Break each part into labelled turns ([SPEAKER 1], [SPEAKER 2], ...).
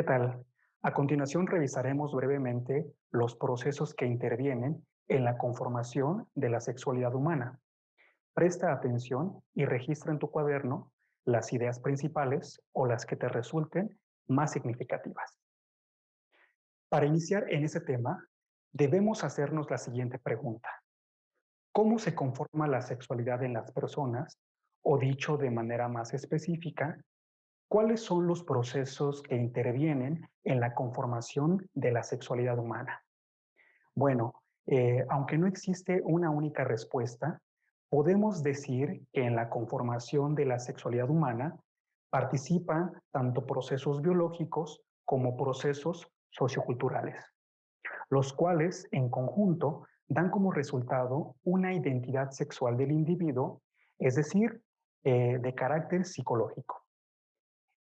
[SPEAKER 1] tal? A continuación revisaremos brevemente los procesos que intervienen en la conformación de la sexualidad humana. Presta atención y registra en tu cuaderno las ideas principales o las que te resulten más significativas. Para iniciar en ese tema, debemos hacernos la siguiente pregunta. ¿Cómo se conforma la sexualidad en las personas? O dicho de manera más específica, ¿cuáles son los procesos que intervienen en la conformación de la sexualidad humana? Bueno, aunque no existe una única respuesta, podemos decir que en la conformación de la sexualidad humana participan tanto procesos biológicos como procesos socioculturales, los cuales en conjunto dan como resultado una identidad sexual del individuo, es decir, de carácter psicológico.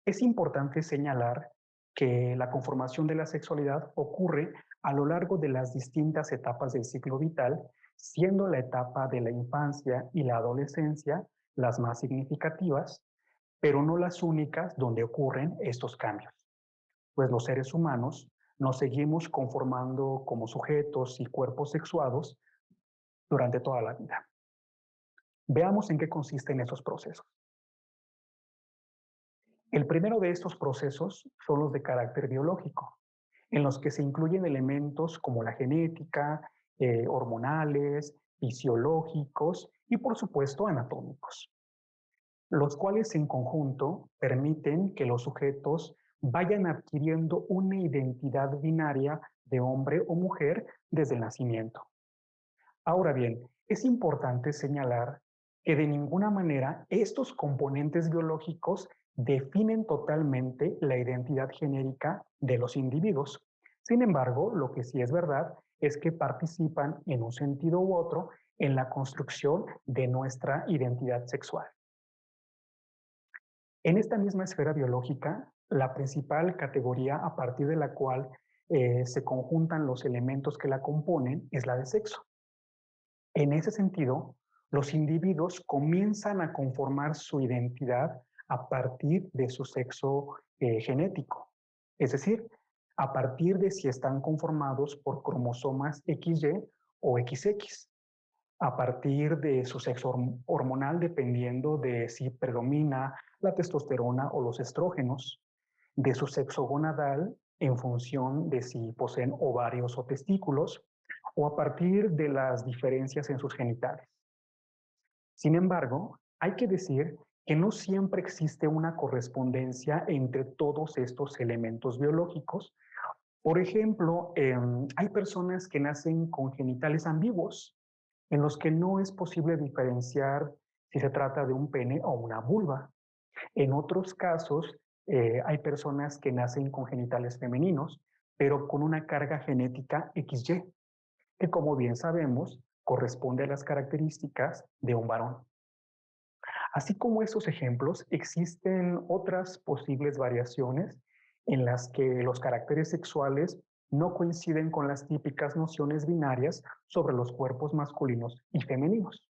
[SPEAKER 1] Es importante señalar que la conformación de la sexualidad ocurre a lo largo de las distintas etapas del ciclo vital, siendo la etapa de la infancia y la adolescencia las más significativas, pero no las únicas donde ocurren estos cambios, pues los seres humanos nos seguimos conformando como sujetos y cuerpos sexuados durante toda la vida. Veamos en qué consisten esos procesos. El primero de estos procesos son los de carácter biológico, en los que se incluyen elementos como la genética, hormonales, fisiológicos y por supuesto anatómicos, los cuales en conjunto permiten que los sujetos vayan adquiriendo una identidad binaria de hombre o mujer desde el nacimiento. Ahora bien, es importante señalar que de ninguna manera estos componentes biológicos definen totalmente la identidad genérica de los individuos. Sin embargo, lo que sí es verdad es que participan en un sentido u otro en la construcción de nuestra identidad sexual. En esta misma esfera biológica, la principal categoría a partir de la cual se conjuntan los elementos que la componen es la de sexo. En ese sentido, los individuos comienzan a conformar su identidad a partir de su sexo genético, es decir, a partir de si están conformados por cromosomas XY o XX, a partir de su sexo hormonal dependiendo de si predomina la testosterona o los estrógenos, de su sexo gonadal en función de si poseen ovarios o testículos, o a partir de las diferencias en sus genitales. Sin embargo, hay que decir que no siempre existe una correspondencia entre todos estos elementos biológicos. Por ejemplo, hay personas que nacen con genitales ambiguos, en los que no es posible diferenciar si se trata de un pene o una vulva. En otros casos, hay personas que nacen con genitales femeninos, pero con una carga genética XY, que como bien sabemos, corresponde a las características de un varón. Así como esos ejemplos, existen otras posibles variaciones en las que los caracteres sexuales no coinciden con las típicas nociones binarias sobre los cuerpos masculinos y femeninos.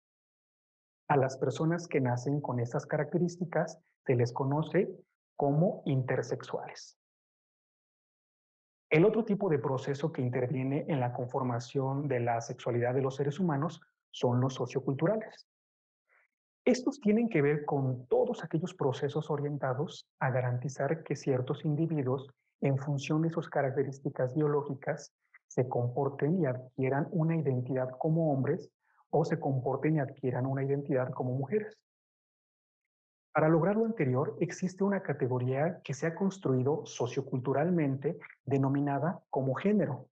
[SPEAKER 1] A las personas que nacen con estas características se les conoce como intersexuales. El otro tipo de proceso que interviene en la conformación de la sexualidad de los seres humanos son los socioculturales. Estos tienen que ver con todos aquellos procesos orientados a garantizar que ciertos individuos, en función de sus características biológicas, se comporten y adquieran una identidad como hombres o se comporten y adquieran una identidad como mujeres. Para lograr lo anterior, existe una categoría que se ha construido socioculturalmente denominada como género.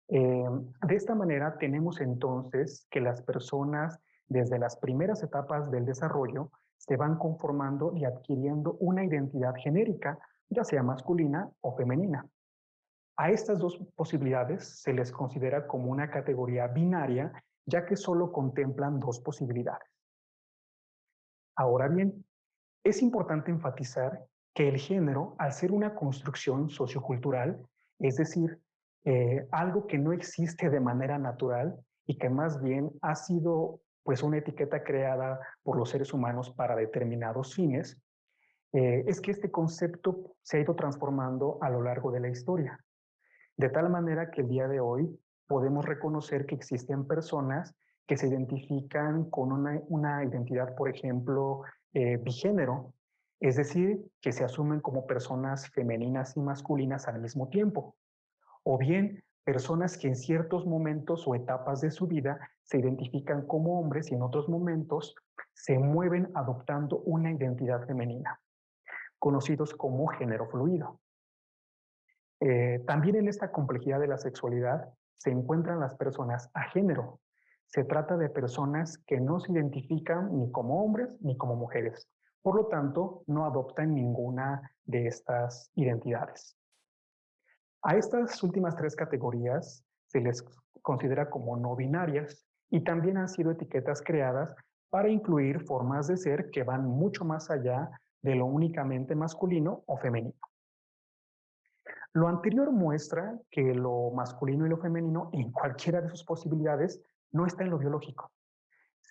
[SPEAKER 1] De esta manera tenemos entonces que las personas desde las primeras etapas del desarrollo se van conformando y adquiriendo una identidad genérica, ya sea masculina o femenina. A estas dos posibilidades se les considera como una categoría binaria, ya que solo contemplan dos posibilidades. Ahora bien, es importante enfatizar que el género, al ser una construcción sociocultural, es decir, algo que no existe de manera natural y que más bien ha sido pues una etiqueta creada por los seres humanos para determinados fines, Es que este concepto se ha ido transformando a lo largo de la historia, de tal manera que el día de hoy podemos reconocer que existen personas que se identifican con una identidad, por ejemplo, bigénero, es decir, que se asumen como personas femeninas y masculinas al mismo tiempo, o bien personas que en ciertos momentos o etapas de su vida se identifican como hombres y en otros momentos se mueven adoptando una identidad femenina, conocidos como género fluido. También en esta complejidad de la sexualidad se encuentran las personas a género. Se trata de personas que no se identifican ni como hombres ni como mujeres. Por lo tanto, no adoptan ninguna de estas identidades. A estas últimas tres categorías se les considera como no binarias y también han sido etiquetas creadas para incluir formas de ser que van mucho más allá de lo únicamente masculino o femenino. Lo anterior muestra que lo masculino y lo femenino, en cualquiera de sus posibilidades, no está en lo biológico,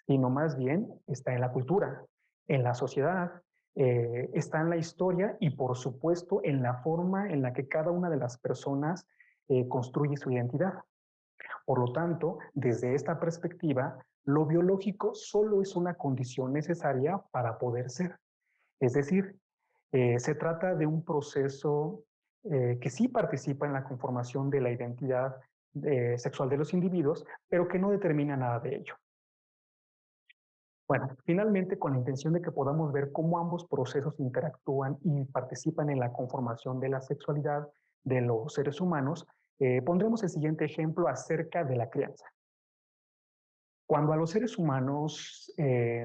[SPEAKER 1] sino más bien está en la cultura, en la sociedad, está en la historia y por supuesto en la forma en la que cada una de las personas construye su identidad. Por lo tanto, desde esta perspectiva, lo biológico solo es una condición necesaria para poder ser. Es decir, se trata de un proceso que sí participa en la conformación de la identidad sexual de los individuos, pero que no determina nada de ello. Bueno, finalmente, con la intención de que podamos ver cómo ambos procesos interactúan y participan en la conformación de la sexualidad de los seres humanos, pondremos el siguiente ejemplo acerca de la crianza. Cuando a los seres humanos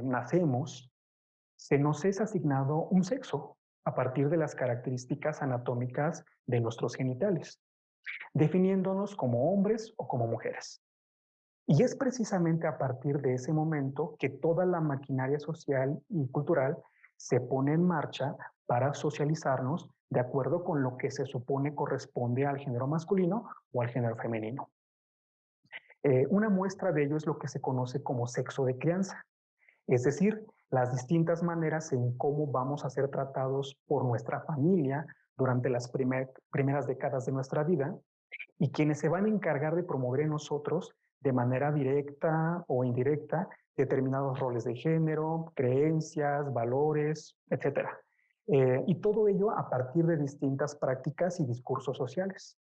[SPEAKER 1] nacemos, se nos es asignado un sexo a partir de las características anatómicas de nuestros genitales, definiéndonos como hombres o como mujeres. Y es precisamente a partir de ese momento que toda la maquinaria social y cultural se pone en marcha para socializarnos de acuerdo con lo que se supone corresponde al género masculino o al género femenino. Una muestra de ello es lo que se conoce como sexo de crianza, es decir, las distintas maneras en cómo vamos a ser tratados por nuestra familia durante las primeras décadas de nuestra vida y quienes se van a encargar de promover en nosotros de manera directa o indirecta determinados roles de género, creencias, valores, etcétera. Y todo ello a partir de distintas prácticas y discursos sociales.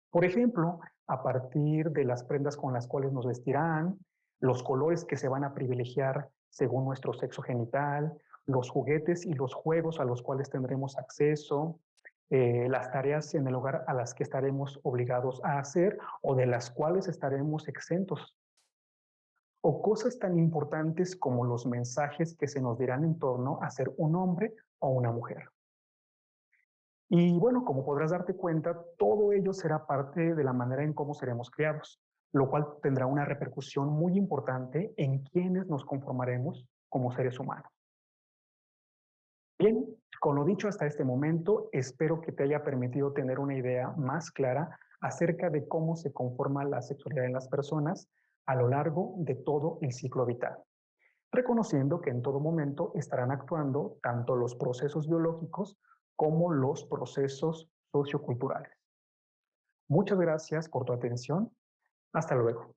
[SPEAKER 1] Por ejemplo, a partir de las prendas con las cuales nos vestirán, los colores que se van a privilegiar según nuestro sexo genital, los juguetes y los juegos a los cuales tendremos acceso, las tareas en el hogar a las que estaremos obligados a hacer o de las cuales estaremos exentos, o cosas tan importantes como los mensajes que se nos dirán en torno a ser un hombre o una mujer. Y bueno, como podrás darte cuenta, todo ello será parte de la manera en cómo seremos criados, lo cual tendrá una repercusión muy importante en quiénes nos conformaremos como seres humanos. Bien, con lo dicho hasta este momento, espero que te haya permitido tener una idea más clara acerca de cómo se conforma la sexualidad en las personas a lo largo de todo el ciclo vital, reconociendo que en todo momento estarán actuando tanto los procesos biológicos como los procesos socioculturales. Muchas gracias por tu atención. Hasta luego.